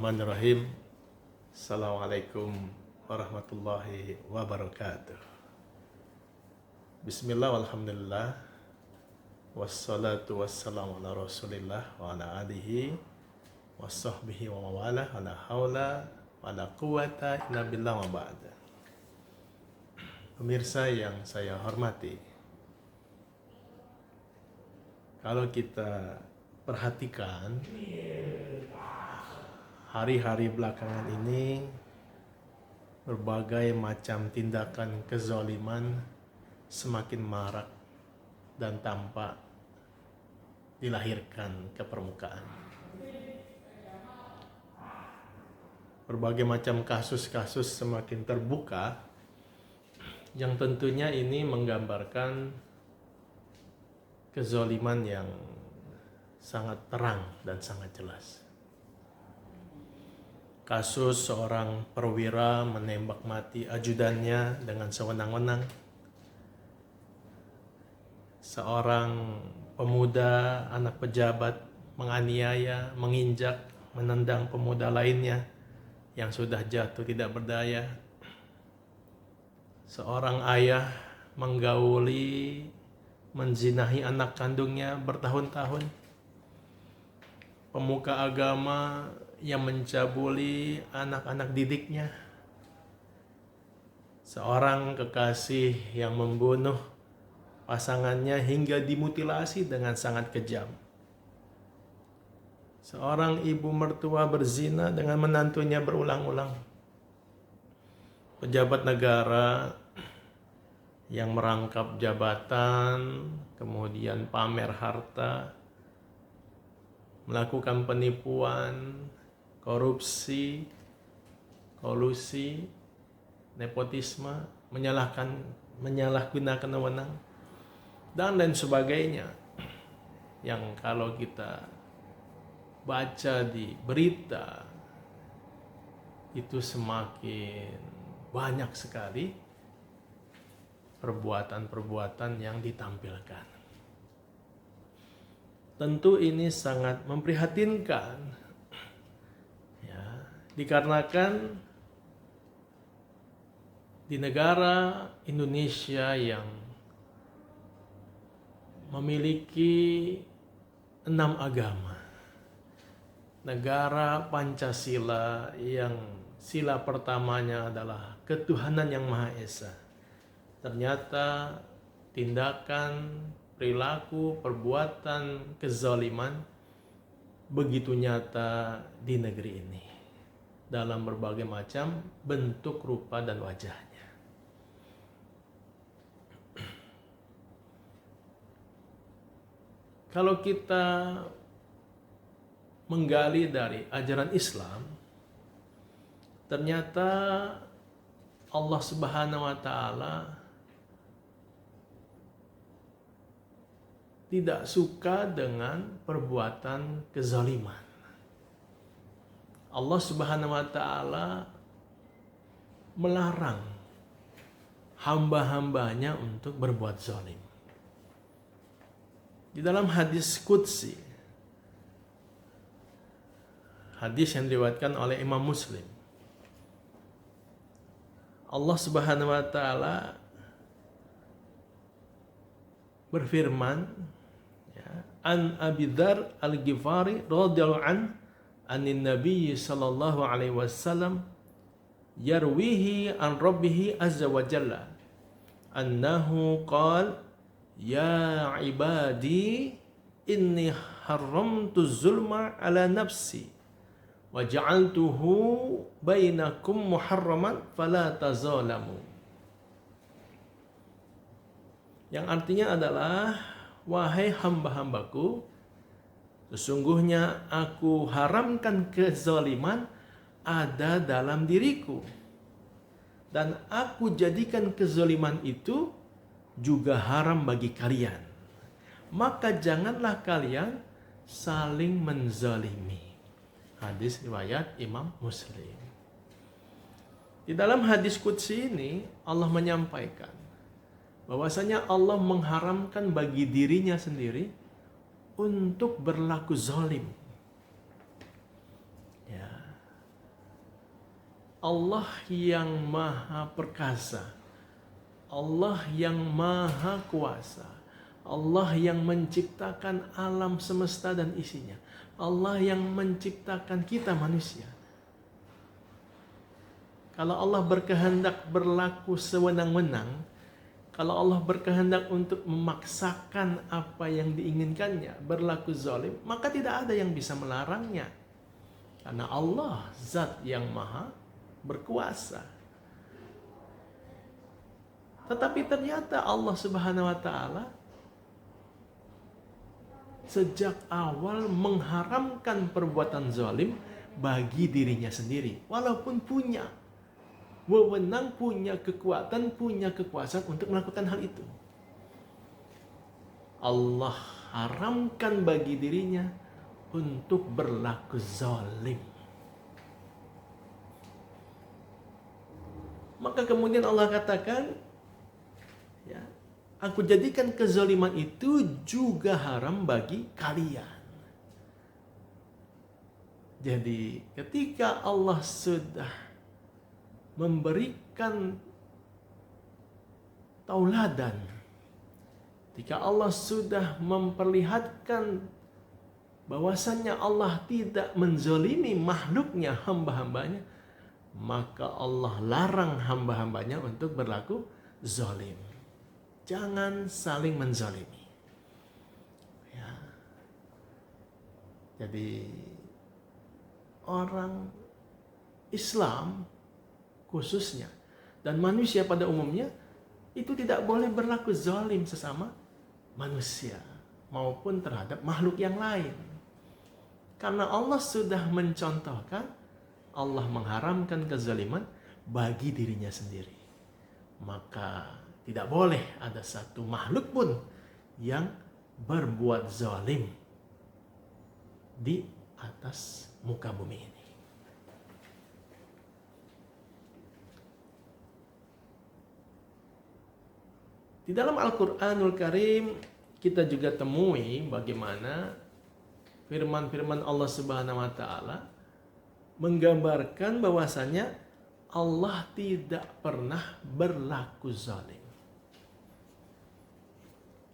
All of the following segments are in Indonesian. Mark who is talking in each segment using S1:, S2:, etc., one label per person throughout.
S1: Bismillahirrahmanirrahim. Assalamualaikum warahmatullahi wabarakatuh. Bismillah walhamdulillah. Wassalatu wassalamu ala rasulillah wa ala alihi wa sahbihi wa mawala wa la hawla wa la quwata illa billah wa ba'da. Pemirsa yang saya hormati, kalau kita perhatikan hari-hari belakangan ini, berbagai macam tindakan kezaliman semakin marak dan tampak dilahirkan ke permukaan. Berbagai macam kasus-kasus semakin terbuka, yang tentunya ini menggambarkan kezaliman yang sangat terang dan sangat jelas. Kasus seorang perwira menembak mati ajudannya dengan sewenang-wenang. Seorang pemuda, anak pejabat, menganiaya, menginjak, menendang pemuda lainnya yang sudah jatuh tidak berdaya. Seorang ayah menggauli, menzinahi anak kandungnya bertahun-tahun. Pemuka agama yang mencabuli anak-anak didiknya. Seorang kekasih yang membunuh pasangannya hingga dimutilasi dengan sangat kejam. Seorang ibu mertua berzina dengan menantunya berulang-ulang. Pejabat negara yang merangkap jabatan, kemudian pamer harta, melakukan penipuan, korupsi, kolusi, nepotisme, menyalahgunakan wewenang, dan lain sebagainya, yang kalau kita baca di berita itu semakin banyak sekali perbuatan-perbuatan yang ditampilkan. Tentu ini sangat memprihatinkan, ya, dikarenakan di negara Indonesia yang memiliki 6 agama, negara Pancasila yang sila pertamanya adalah ketuhanan yang Maha Esa, ternyata tindakan, perilaku, perbuatan kezaliman begitu nyata di negeri ini dalam berbagai macam bentuk, rupa, dan wajahnya. Kalau kita menggali dari ajaran Islam, ternyata Allah Subhanahu wa Ta'ala tidak suka dengan perbuatan kezaliman. Allah Subhanahu wa Ta'ala melarang hamba-hambanya untuk berbuat zalim. Di dalam hadis qudsi, hadis yang diriwayatkan oleh Imam Muslim, Allah Subhanahu wa Ta'ala berfirman, an Abi Dzar Al-Ghifari radhiyallahu anin Nabi sallallahu alaihi wasallam yarwihi an Rabbih azza wa jalla annahu qala ya ibadi inni haramtu zulma ala nafsi wa ja'altuhu bainakum muharraman fala tazalamu. Yang artinya adalah, wahai hamba-hambaku, sesungguhnya aku haramkan kezaliman ada dalam diriku, dan aku jadikan kezaliman itu juga haram bagi kalian. Maka janganlah kalian saling menzalimi. Hadis riwayat Imam Muslim. Di dalam hadis qudsi ini Allah menyampaikan bahwasanya Allah mengharamkan bagi dirinya sendiri untuk berlaku zalim. Ya, Allah yang maha perkasa, Allah yang maha kuasa, Allah yang menciptakan alam semesta dan isinya, Allah yang menciptakan kita manusia. Kalau Allah berkehendak berlaku sewenang-wenang, kalau Allah berkehendak untuk memaksakan apa yang diinginkannya, berlaku zalim, maka tidak ada yang bisa melarangnya. Karena Allah zat yang maha berkuasa. Tetapi ternyata Allah Subhanahu wa taala sejak awal mengharamkan perbuatan zalim bagi dirinya sendiri, walaupun punya wewenang, punya kekuatan, punya kekuasaan untuk melakukan hal itu. Allah haramkan bagi dirinya untuk berlaku zalim. Maka kemudian Allah katakan, ya, aku jadikan kezaliman itu juga haram bagi kalian. Jadi ketika Allah sudah memberikan tauladan, ketika Allah sudah memperlihatkan bahwasannya Allah tidak menzalimi makhluknya, hamba-hambanya, maka Allah larang hamba-hambanya untuk berlaku zalim. Jangan saling menzalimi. Ya. Jadi orang Islam khususnya dan manusia pada umumnya itu tidak boleh berlaku zalim sesama manusia maupun terhadap makhluk yang lain. Karena Allah sudah mencontohkan, Allah mengharamkan kezaliman bagi dirinya sendiri. Maka tidak boleh ada satu makhluk pun yang berbuat zalim di atas muka bumi ini. Di dalam Al-Quranul Karim kita juga temui bagaimana firman-firman Allah Subhanahu wa taala menggambarkan bahwasanya Allah tidak pernah berlaku zalim.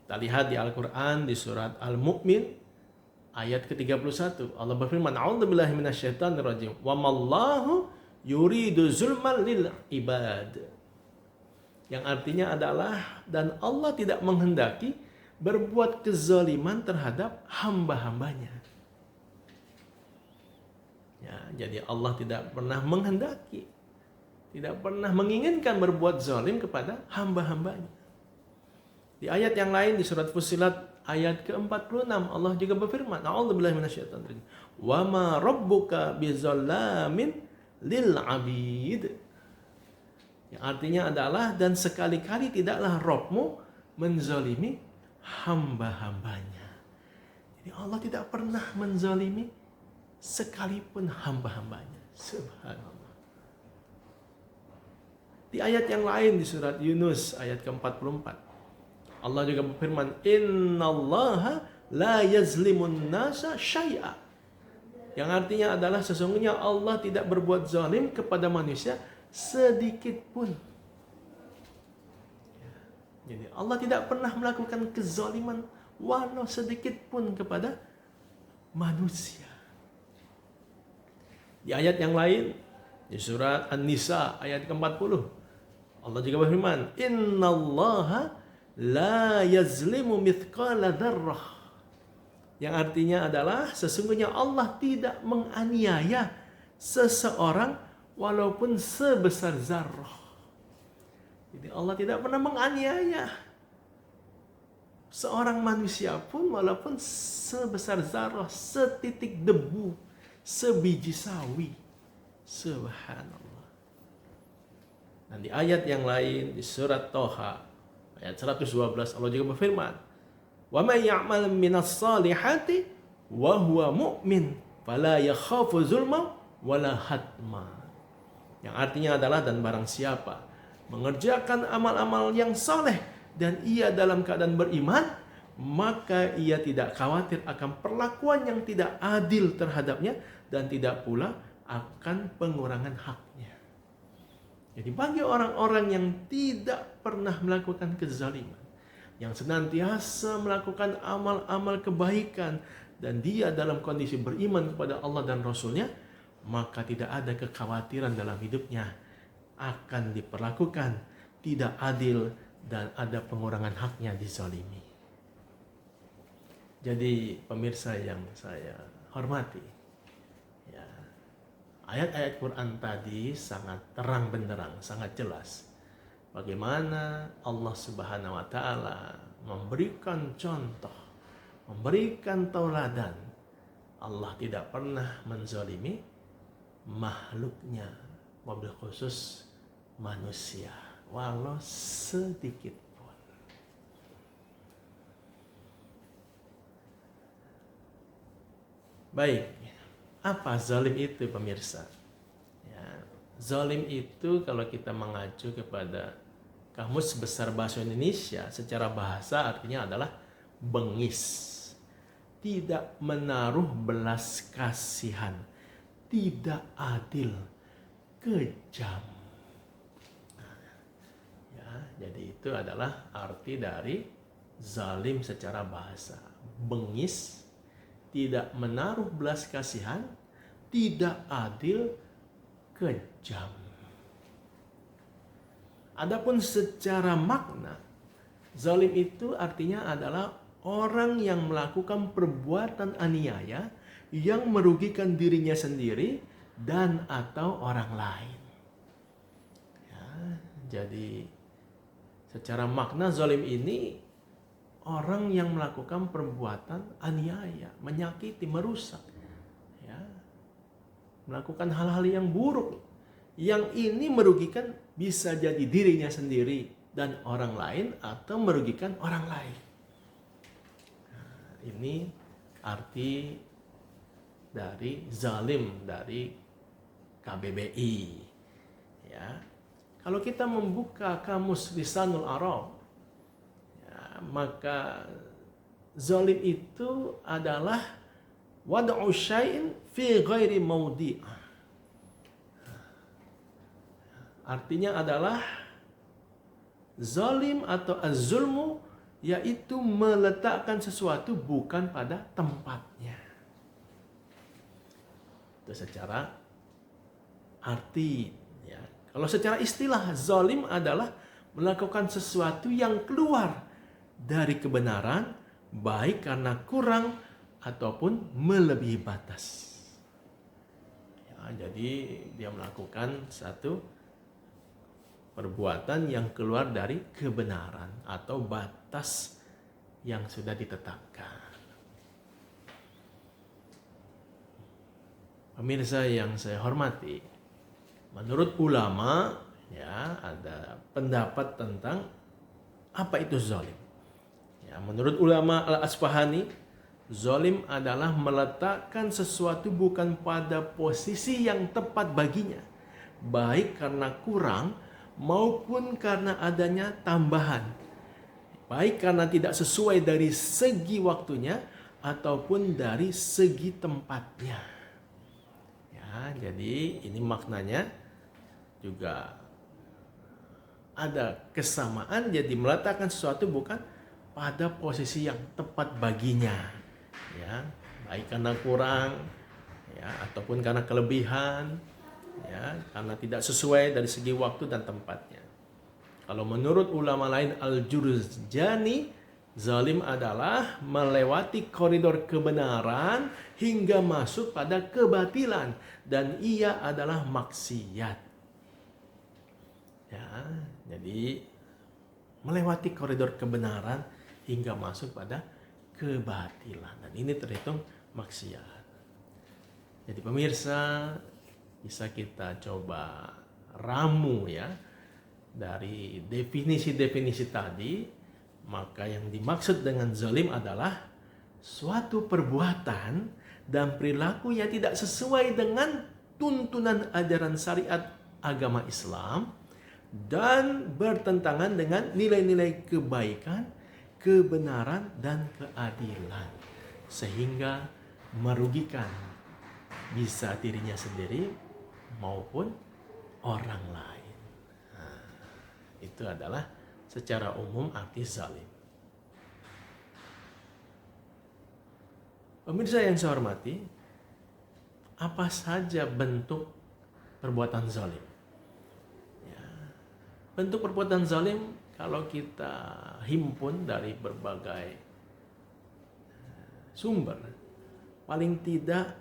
S1: Kita lihat di Al-Quran di surat Al-Mu'min ayat ke-31. Allah berfirman, "A'udzubillahi minasyaitonirrajim. Wa mallahu yuridu zulman lil ibad." Yang artinya adalah, dan Allah tidak menghendaki berbuat kezaliman terhadap hamba-hambanya. Ya, jadi Allah tidak pernah menghendaki, tidak pernah menginginkan berbuat zalim kepada hamba-hambanya. Di ayat yang lain di surat Fussilat ayat ke-46 Allah juga berfirman, "A'udzubillahi minasyaitonir rajim. Wa ma rabbuka bizallamin lil 'abid." Yang artinya adalah, dan sekali-kali tidaklah Rabb-mu menzalimi hamba-hambanya. Jadi Allah tidak pernah menzalimi sekalipun hamba-hambanya. Subhanallah. Di ayat yang lain di surat Yunus ayat ke-44 Allah juga berfirman, "Innallaha la yazlimun nasa syai'a." Yang artinya adalah sesungguhnya Allah tidak berbuat zalim kepada manusia sedikit pun. Jadi Allah tidak pernah melakukan kezaliman walau sedikit pun kepada manusia. Di ayat yang lain di surat An-Nisa ayat ke-40 Allah juga berfirman, "Innallaha la yazlimu mithqala dzarrah." Yang artinya adalah sesungguhnya Allah tidak menganiaya seseorang walaupun sebesar zarrah. Jadi Allah tidak pernah menganiaya seorang manusia pun walaupun sebesar zarrah, setitik debu, sebiji sawi. Subhanallah. Dan di ayat yang lain di surat Toha ayat 112 Allah juga berfirman, "Wa may ya'mal minas salihati wa huwa mu'min fala yakhafu zulma wala hatma." Yang artinya adalah, dan barang siapa mengerjakan amal-amal yang saleh dan ia dalam keadaan beriman, maka ia tidak khawatir akan perlakuan yang tidak adil terhadapnya dan tidak pula akan pengurangan haknya. Jadi bagi orang-orang yang tidak pernah melakukan kezaliman, yang senantiasa melakukan amal-amal kebaikan, dan dia dalam kondisi beriman kepada Allah dan Rasulnya, maka tidak ada kekhawatiran dalam hidupnya akan diperlakukan tidak adil dan ada pengurangan haknya dizalimi. Jadi pemirsa yang saya hormati, ya, ayat-ayat Quran tadi sangat terang benderang, sangat jelas bagaimana Allah Subhanahu wa taala memberikan contoh, memberikan tauladan. Allah tidak pernah menzalimi makhluknya, wabil khusus manusia, walau sedikit pun. Baik, apa zalim itu pemirsa? Ya, zalim itu kalau kita mengacu kepada Kamus Besar Bahasa Indonesia, secara bahasa artinya adalah bengis, tidak menaruh belas kasihan, tidak adil, kejam. Ya, jadi itu adalah arti dari zalim secara bahasa. Bengis, tidak menaruh belas kasihan, tidak adil, kejam. Adapun secara makna, zalim itu artinya adalah orang yang melakukan perbuatan aniaya yang merugikan dirinya sendiri dan atau orang lain. Ya, jadi secara makna zalim ini orang yang melakukan perbuatan aniaya, menyakiti, merusak, ya, melakukan hal-hal yang buruk, yang ini merugikan bisa jadi dirinya sendiri dan orang lain atau merugikan orang lain. Nah, ini arti dari zalim dari KBBI. Ya, kalau kita membuka kamus Lisanul Arab, maka zalim itu adalah wad'u syai'in fi ghairi mawdi'ah. Artinya adalah zalim atau az-zulmu yaitu meletakkan sesuatu bukan pada tempatnya. Itu secara arti, ya. Kalau secara istilah, zalim adalah melakukan sesuatu yang keluar dari kebenaran, baik karena kurang ataupun melebihi batas. Ya, jadi dia melakukan satu perbuatan yang keluar dari kebenaran atau batas yang sudah ditetapkan. Pemirsa yang saya hormati, menurut ulama, ya, ada pendapat tentang apa itu zalim. Ya, menurut ulama Al-Asfahani, zalim adalah meletakkan sesuatu bukan pada posisi yang tepat baginya, baik karena kurang maupun karena adanya tambahan, baik karena tidak sesuai dari segi waktunya ataupun dari segi tempatnya. Ya, jadi ini maknanya juga ada kesamaan, jadi meletakkan sesuatu bukan pada posisi yang tepat baginya, ya, baik karena kurang, ya, ataupun karena kelebihan, ya, karena tidak sesuai dari segi waktu dan tempatnya. Kalau menurut ulama lain Al-Jurjani, zalim adalah melewati koridor kebenaran hingga masuk pada kebatilan, dan ia adalah maksiat. Ya, jadi melewati koridor kebenaran hingga masuk pada kebatilan, dan ini terhitung maksiat. Jadi pemirsa, bisa kita coba ramu, ya, dari definisi-definisi tadi. Maka yang dimaksud dengan zalim adalah suatu perbuatan dan perilaku yang tidak sesuai dengan tuntunan ajaran syariat agama Islam dan bertentangan dengan nilai-nilai kebaikan, kebenaran, dan keadilan, sehingga merugikan bisa dirinya sendiri maupun orang lain. Itu adalah secara umum arti zalim. Pemirsa yang saya hormati, apa saja bentuk perbuatan zalim? Ya, bentuk perbuatan zalim kalau kita himpun dari berbagai sumber, paling tidak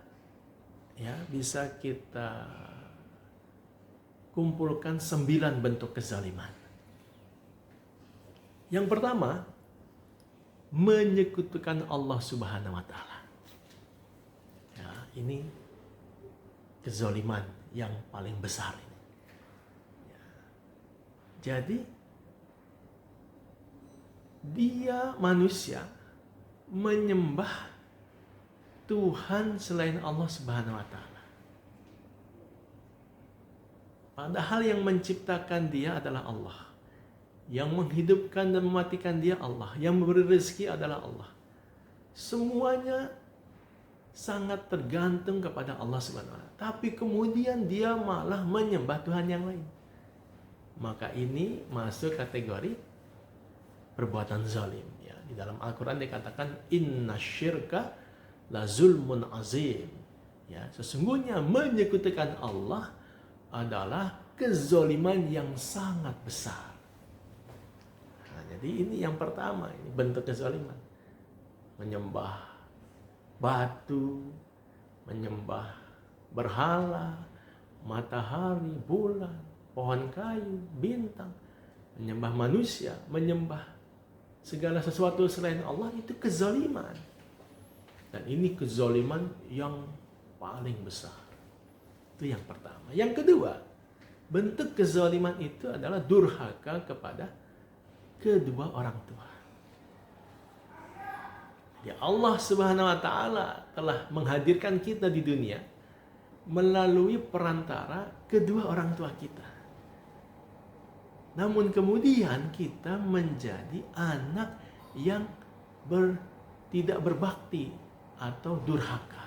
S1: ya bisa kita kumpulkan 9 bentuk kezaliman. Yang pertama, menyekutukan Allah Subhanahu wa taala. Ya, ini kezaliman yang paling besar ini. Ya. Jadi dia manusia menyembah Tuhan selain Allah Subhanahu wa taala. Padahal yang menciptakan dia adalah Allah. Yang menghidupkan dan mematikan dia Allah. Yang memberi rezeki adalah Allah. Semuanya sangat tergantung kepada Allah Subhanahu wa taala. Tapi kemudian dia malah menyembah Tuhan yang lain. Maka ini masuk kategori perbuatan zalim. Ya, di dalam Al-Quran dikatakan inna syirka la zulmun azim. Ya, sesungguhnya menyekutukan Allah adalah kezaliman yang sangat besar. Nah, jadi ini yang pertama, ini bentuk kezaliman. Menyembah batu, menyembah berhala, matahari, bulan, pohon kayu, bintang, menyembah manusia, menyembah segala sesuatu selain Allah, itu kezaliman. Dan ini kezaliman yang paling besar. Itu yang pertama. Yang kedua, bentuk kezaliman itu adalah durhaka kepada kedua orang tua. Ya, Allah Subhanahu wa taala telah menghadirkan kita di dunia melalui perantara kedua orang tua kita. Namun kemudian kita menjadi anak yang tidak berbakti atau durhaka.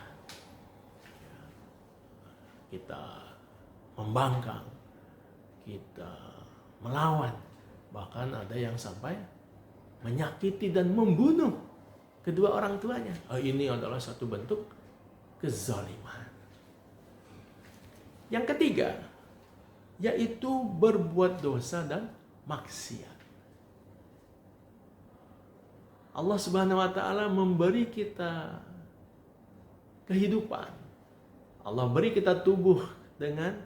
S1: Kita membangkang, kita melawan, bahkan ada yang sampai menyakiti dan membunuh kedua orang tuanya. Ini adalah satu bentuk kezaliman. Yang ketiga, yaitu berbuat dosa dan maksiat. Allah Subhanahu wa taala memberi kita kehidupan. Allah beri kita tubuh dengan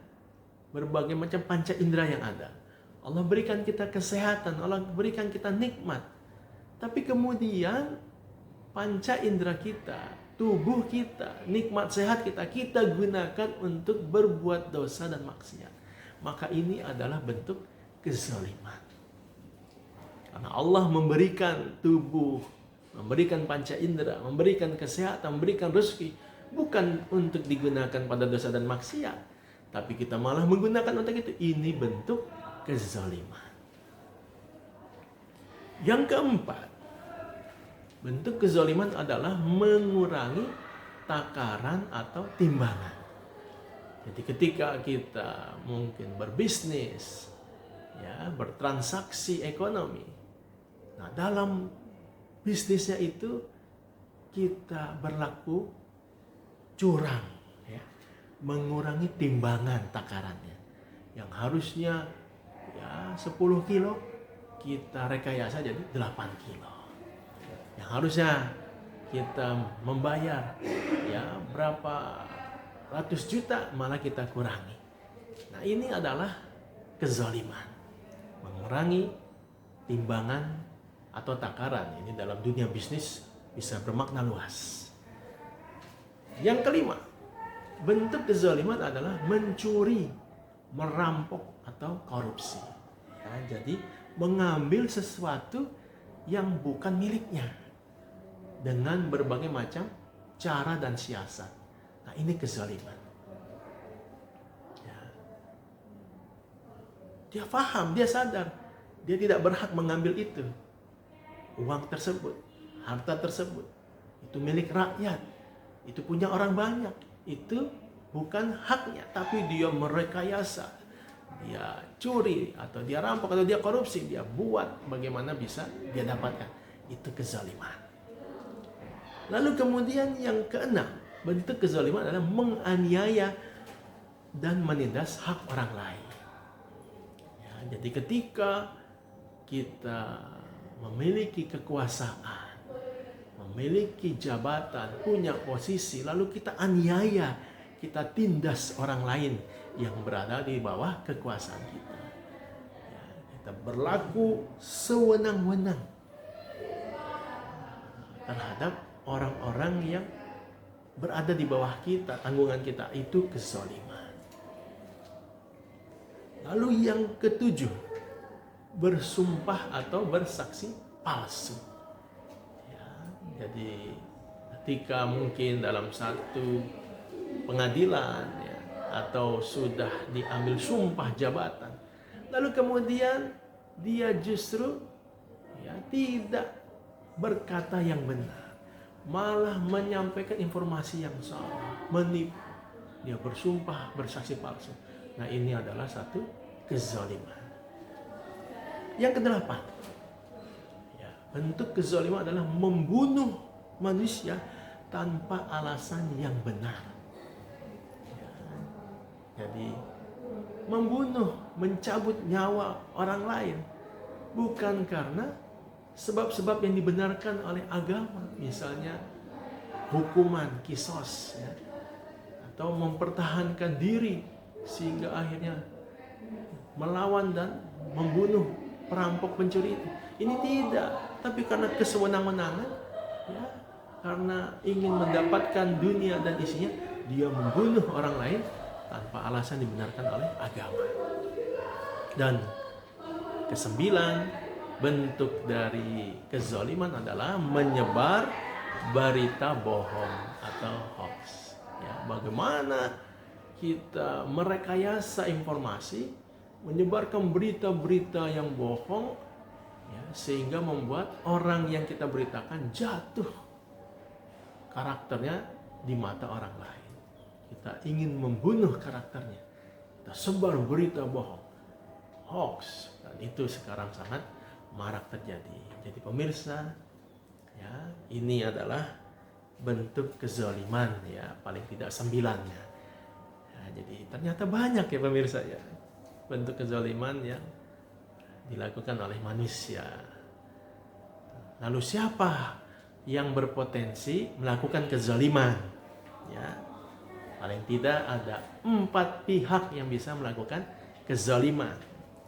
S1: berbagai macam panca indera yang ada. Allah berikan kita kesehatan, Allah berikan kita nikmat. Tapi kemudian panca indera kita, tubuh kita, nikmat sehat kita gunakan untuk berbuat dosa dan maksiat. Maka ini adalah bentuk kezaliman. Karena Allah memberikan tubuh, memberikan panca indera, memberikan kesehatan, memberikan rezeki, bukan untuk digunakan pada dosa dan maksiat, tapi kita malah menggunakan untuk itu. Ini bentuk kezaliman. Yang keempat, bentuk kezaliman adalah mengurangi takaran atau timbangan. Jadi ketika kita mungkin berbisnis, ya, bertransaksi ekonomi, nah dalam bisnisnya itu kita berlaku curang, ya, mengurangi timbangan takarannya. Yang harusnya ya 10 kilo, kita rekayasa jadi 8 kilo. Yang harusnya kita membayar ya berapa ratus juta, malah kita kurangi. Nah, ini adalah kezaliman. Mengurangi timbangan atau takaran. Ini dalam dunia bisnis bisa bermakna luas. Yang kelima, bentuk kezaliman adalah mencuri, merampok atau korupsi. Ya, jadi mengambil sesuatu yang bukan miliknya dengan berbagai macam cara dan siasat. Nah, ini kezaliman. Ya. Dia paham, dia sadar, dia tidak berhak mengambil itu. Uang tersebut, harta tersebut, itu milik rakyat, itu punya orang banyak, itu bukan haknya, tapi dia merekayasa, dia curi, atau dia rampok, atau dia korupsi, dia buat bagaimana bisa dia dapatkan. Itu kezaliman. Lalu kemudian yang keenam, bentuk kezaliman adalah menganiaya dan menindas hak orang lain. Ya, jadi ketika kita memiliki kekuasaan, memiliki jabatan, punya posisi, lalu kita aniaya, kita tindas orang lain yang berada di bawah kekuasaan kita. Ya, kita berlaku sewenang-wenang terhadap orang-orang yang berada di bawah kita, tanggungan kita, itu kezaliman. Lalu yang ketujuh, bersumpah atau bersaksi palsu. Ya, jadi ketika mungkin dalam satu pengadilan ya, atau sudah diambil sumpah jabatan, lalu kemudian dia justru ya tidak berkata yang benar, malah menyampaikan informasi yang salah, menipu, dia bersumpah bersaksi palsu. Nah, ini adalah satu kezaliman. Yang kedelapan, ya, bentuk kezaliman adalah membunuh manusia tanpa alasan yang benar. Jadi membunuh, mencabut nyawa orang lain bukan karena sebab-sebab yang dibenarkan oleh agama, misalnya hukuman kisos ya, atau mempertahankan diri sehingga akhirnya melawan dan membunuh perampok, pencuri itu. Ini tidak, tapi karena kesewenang-wenangan ya, karena ingin mendapatkan dunia dan isinya, dia membunuh orang lain tanpa alasan dibenarkan oleh agama. Dan kesembilan, bentuk dari kezaliman adalah menyebar berita bohong atau hoax. Ya, bagaimana kita merekayasa informasi, menyebarkan berita-berita yang bohong, ya, sehingga membuat orang yang kita beritakan jatuh karakternya di mata orang lain. Kita ingin membunuh karakternya, kita sebar berita bohong, hoax, dan itu sekarang sangat marak terjadi. Jadi pemirsa, ya, ini adalah bentuk kezaliman ya, paling tidak 9-nya. Ya, jadi ternyata banyak ya pemirsa ya, bentuk kezaliman yang dilakukan oleh manusia. Lalu siapa yang berpotensi melakukan kezaliman? Ya, paling tidak ada 4 pihak yang bisa melakukan kezaliman.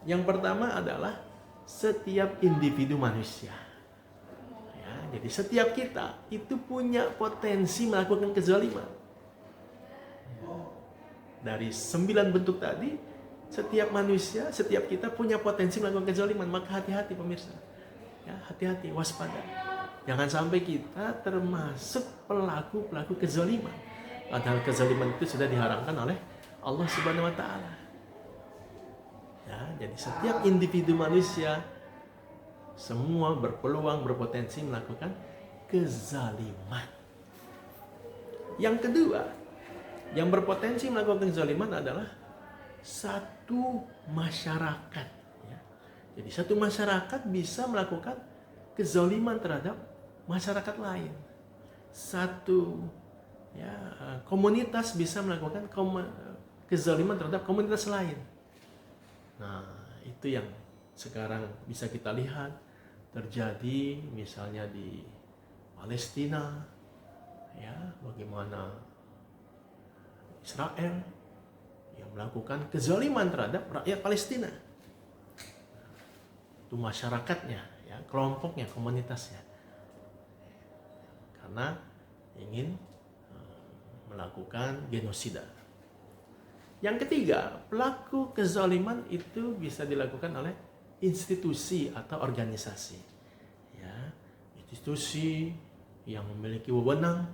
S1: Yang pertama adalah setiap individu manusia. Ya, jadi setiap kita itu punya potensi melakukan kezaliman. Dari 9 bentuk tadi, setiap manusia, setiap kita punya potensi melakukan kezaliman. Maka hati-hati pemirsa. Ya, hati-hati, waspada. Jangan sampai kita termasuk pelaku-pelaku kezaliman. Padahal kezaliman itu sudah diharamkan oleh Allah Subhanahu wa taala. Ya, jadi setiap individu manusia semua berpeluang, berpotensi melakukan kezaliman. Yang kedua, yang berpotensi melakukan kezaliman adalah satu masyarakat. Ya. Jadi satu masyarakat bisa melakukan kezaliman terhadap masyarakat lain. Satu ya, komunitas bisa melakukan kezaliman terhadap komunitas lain. Nah, itu yang sekarang bisa kita lihat terjadi misalnya di Palestina, ya, bagaimana Israel yang melakukan kezaliman terhadap rakyat Palestina. Itu masyarakatnya, ya, kelompoknya, komunitasnya, karena ingin melakukan genosida. Yang ketiga, pelaku kezaliman itu bisa dilakukan oleh institusi atau organisasi. Ya, institusi yang memiliki wewenang,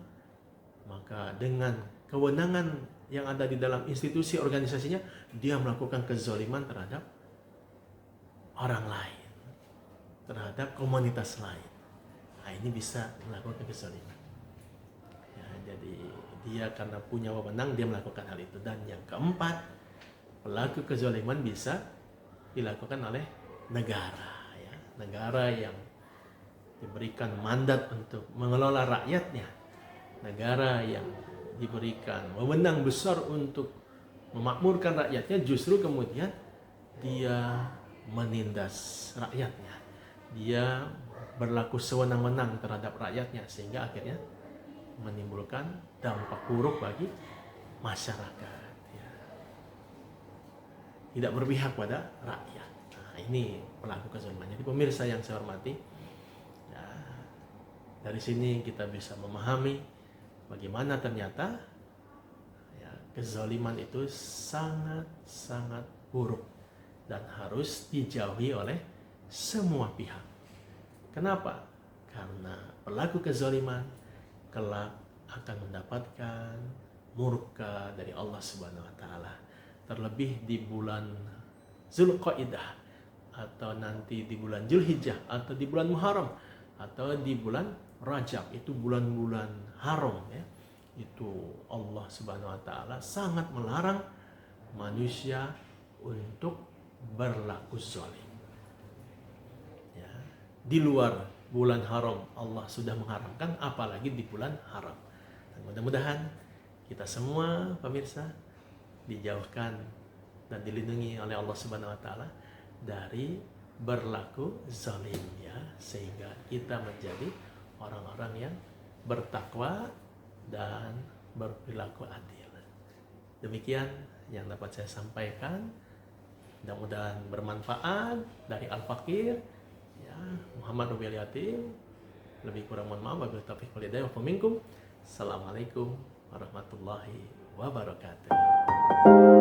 S1: maka dengan kewenangan yang ada di dalam institusi organisasinya, dia melakukan kezaliman terhadap orang lain, terhadap komunitas lain. Nah, ini bisa melakukan kezaliman. Ya, jadi dia karena punya wewenang dia melakukan hal itu. Dan yang keempat, pelaku kezaliman bisa dilakukan oleh negara, ya. Negara yang diberikan mandat untuk mengelola rakyatnya, negara yang diberikan wewenang besar untuk memakmurkan rakyatnya, justru kemudian dia menindas rakyatnya, dia berlaku sewenang-wenang terhadap rakyatnya, sehingga akhirnya menimbulkan dampak buruk bagi masyarakat, ya. Tidak berpihak pada rakyat. Nah, ini pelaku kezaliman. Jadi pemirsa yang saya hormati, ya, dari sini kita bisa memahami bagaimana ternyata, ya, kezaliman itu sangat-sangat buruk dan harus dijauhi oleh semua pihak. Kenapa? Karena pelaku kezaliman kelak akan mendapatkan murka dari Allah Subhanahu wa taala. Terlebih di bulan Zulqa'dah, atau nanti di bulan Zulhijjah, atau di bulan Muharram, atau di bulan Rajab. Itu bulan-bulan haram, ya. Itu Allah Subhanahu wa taala sangat melarang manusia untuk berlaku zalim. Ya, di luar bulan haram Allah sudah mengharamkan, apalagi di bulan haram. Dan mudah-mudahan kita semua pemirsa dijauhkan dan dilindungi oleh Allah Subhanahu wa taala dari berlaku zalim, ya, sehingga kita menjadi orang-orang yang bertakwa dan berperilaku adil. Demikian yang dapat saya sampaikan. Mudah-mudahan bermanfaat. Dari Al-Fakir, ya, Muhammad Rubial Yatim. Lebih kurang mohon maaf. Wabillahi taufiq wal hidayah. Assalamualaikum warahmatullahi wabarakatuh.